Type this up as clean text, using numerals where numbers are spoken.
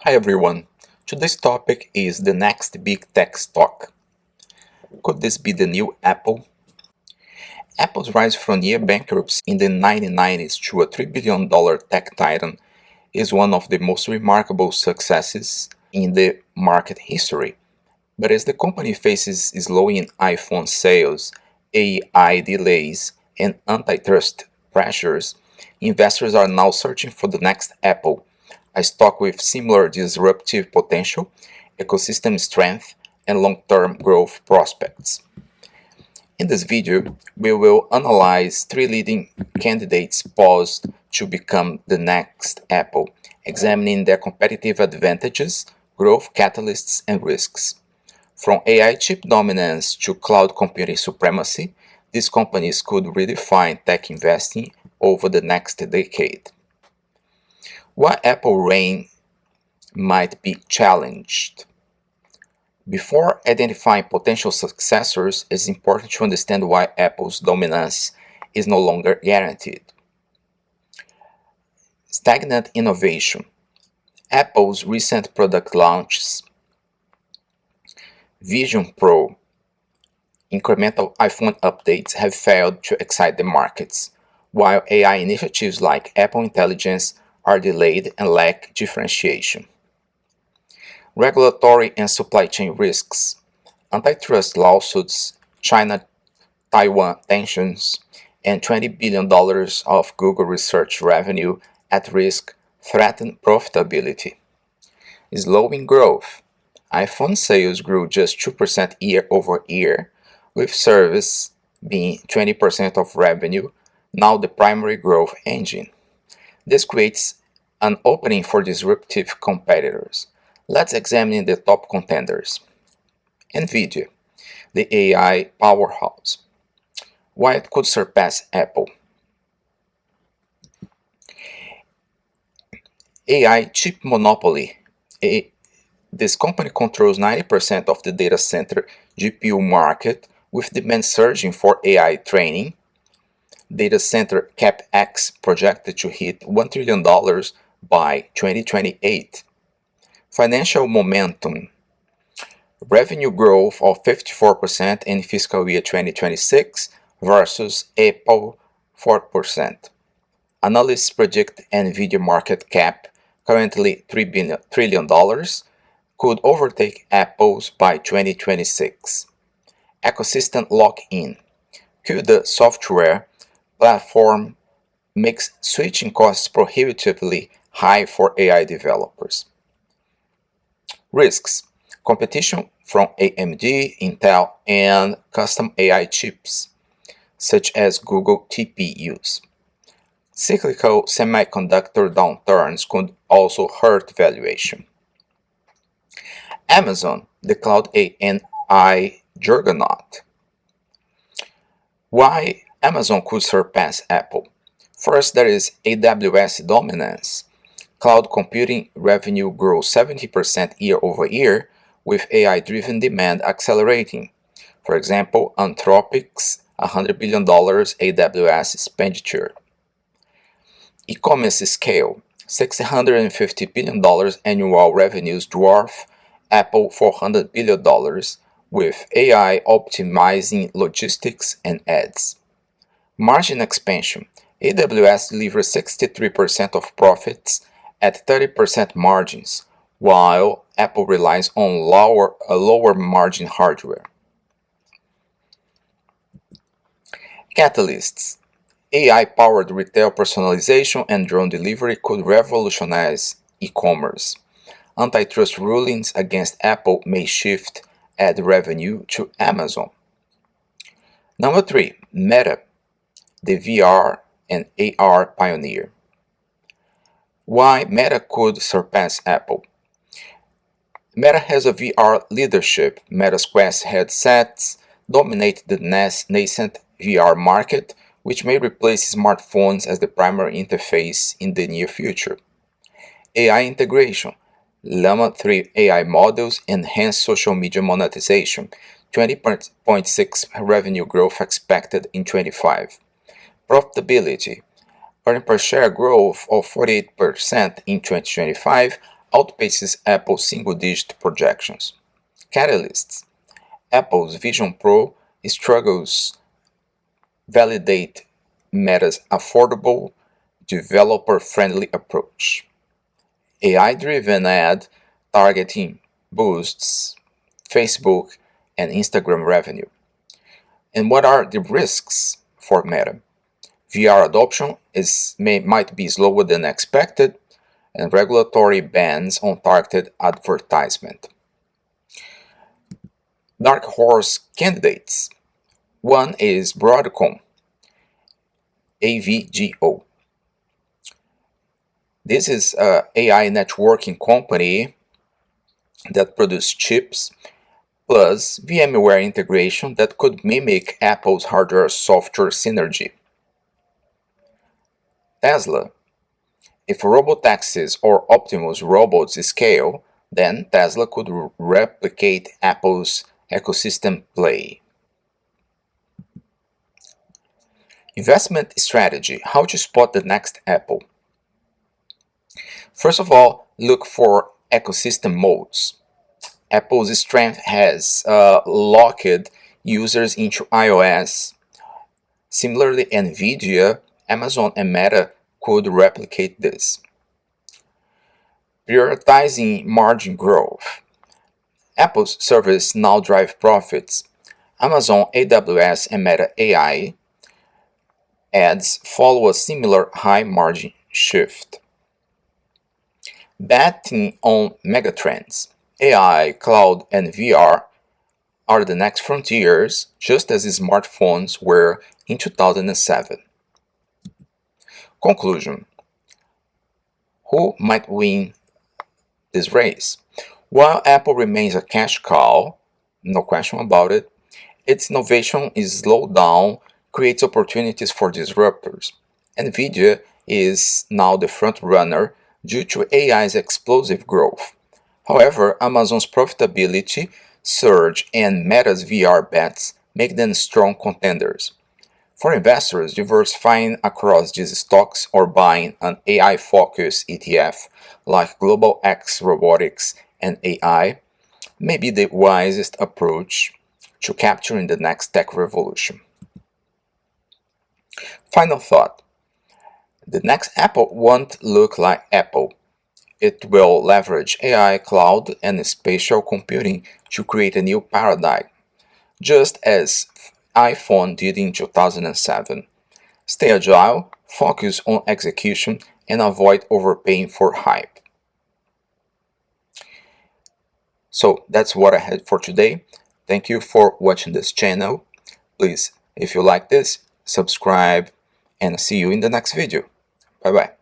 Hi everyone. Today's topic is the next big tech stock. Could this be the new Apple? Apple's rise from near bankruptcy in the 1990s to a $3 billion tech titan is one of the most remarkable successes in the market history. But as the company faces slowing iPhone sales, AI delays, and antitrust pressures, investors are now searching for the next Apple, a stock with similar disruptive potential, ecosystem strength, and long-term growth prospects. In this video, we will analyze three leading candidates poised to become the next Apple, examining their competitive advantages, growth catalysts, and risks. From AI chip dominance to cloud computing supremacy, these companies could redefine tech investing over the next decade. Why Apple reign might be challenged. Before identifying potential successors, it's important to understand why Apple's dominance is no longer guaranteed. Stagnant innovation. Apple's recent product launches, Vision Pro, incremental iPhone updates have failed to excite the markets, while AI initiatives like Apple Intelligence are delayed and lack differentiation. Regulatory and supply chain risks. Antitrust lawsuits, China-Taiwan tensions, and $20 billion of Google research revenue at risk threaten profitability. Slowing growth. iPhone sales grew just 2% year over year, with service being 20% of revenue, now the primary growth engine. This creates an opening for disruptive competitors. Let's examine the top contenders. NVIDIA, the AI powerhouse. Why it could surpass Apple. AI chip monopoly. This company controls 90% of the data center GPU market, with demand surging for AI training. Data center CapEx projected to hit $1 trillion by 2028. Financial momentum. Revenue growth of 54% in fiscal year 2026 versus Apple 4%. Analysts predict NVIDIA market cap, currently $3 trillion, could overtake Apple's by 2026. Ecosystem lock-in. CUDA software platform makes switching costs prohibitively high for AI developers. Risks. Competition from AMD, Intel, and custom AI chips, such as Google TPUs. Cyclical semiconductor downturns could also hurt valuation. Amazon, the cloud AI juggernaut. Why Amazon could surpass Apple? First, there is AWS dominance. Cloud computing revenue grows 70% year over year, with AI-driven demand accelerating. For example, Anthropic's $100 billion AWS expenditure. E-commerce scale. $650 billion annual revenues dwarf Apple $400 billion, with AI optimizing logistics and ads. Margin expansion. AWS delivers 63% of profits at 30% margins, while Apple relies on lower margin hardware. Catalysts. AI-powered retail personalization and drone delivery could revolutionize e-commerce. Antitrust rulings against Apple may shift ad revenue to Amazon. Number 3. Meta, the VR and AR pioneer. Why Meta could surpass Apple? Meta has a VR leadership. Meta's Quest headsets dominate the nascent VR market, which may replace smartphones as the primary interface in the near future. AI integration. Llama 3 AI models enhance social media monetization, 20.6 revenue growth expected in 25. Profitability. Earning per share growth of 48% in 2025 outpaces Apple's single-digit projections. Catalysts: Apple's Vision Pro struggles validate Meta's affordable, developer-friendly approach. AI-driven ad targeting boosts Facebook and Instagram revenue. And what are the risks for Meta? VR adoption might be slower than expected, and regulatory bans on targeted advertisement. Dark horse candidates. One is Broadcom, AVGO. This is an AI networking company that produces chips plus VMware integration that could mimic Apple's hardware-software synergy. Tesla. If robotaxis or Optimus robots scale, then Tesla could replicate Apple's ecosystem play. Investment strategy: how to spot the next Apple. First of all, look for ecosystem modes. Apple's strength has locked users into iOS. Similarly, Nvidia, Amazon, and Meta could replicate this. Prioritizing margin growth. Apple's service now drive profits. Amazon, AWS, and Meta AI ads follow a similar high margin shift. Betting on megatrends. AI, cloud, and VR are the next frontiers, just as smartphones were in 2007. Conclusion: who might win this race? While Apple remains a cash cow, no question about it, its innovation is slowed down, creates opportunities for disruptors. Nvidia is now the front runner due to AI's explosive growth. However, Amazon's profitability surge and Meta's VR bets make them strong contenders. For investors, diversifying across these stocks or buying an AI-focused ETF like Global X Robotics and AI may be the wisest approach to capturing the next tech revolution. Final thought: the next Apple won't look like Apple. It will leverage AI, cloud, and spatial computing to create a new paradigm, just as iPhone did in 2007. Stay agile, focus on execution, and avoid overpaying for hype. So that's what I had for today. Thank you for watching this channel. Please, if you like this, subscribe, and see you in the next video. Bye bye.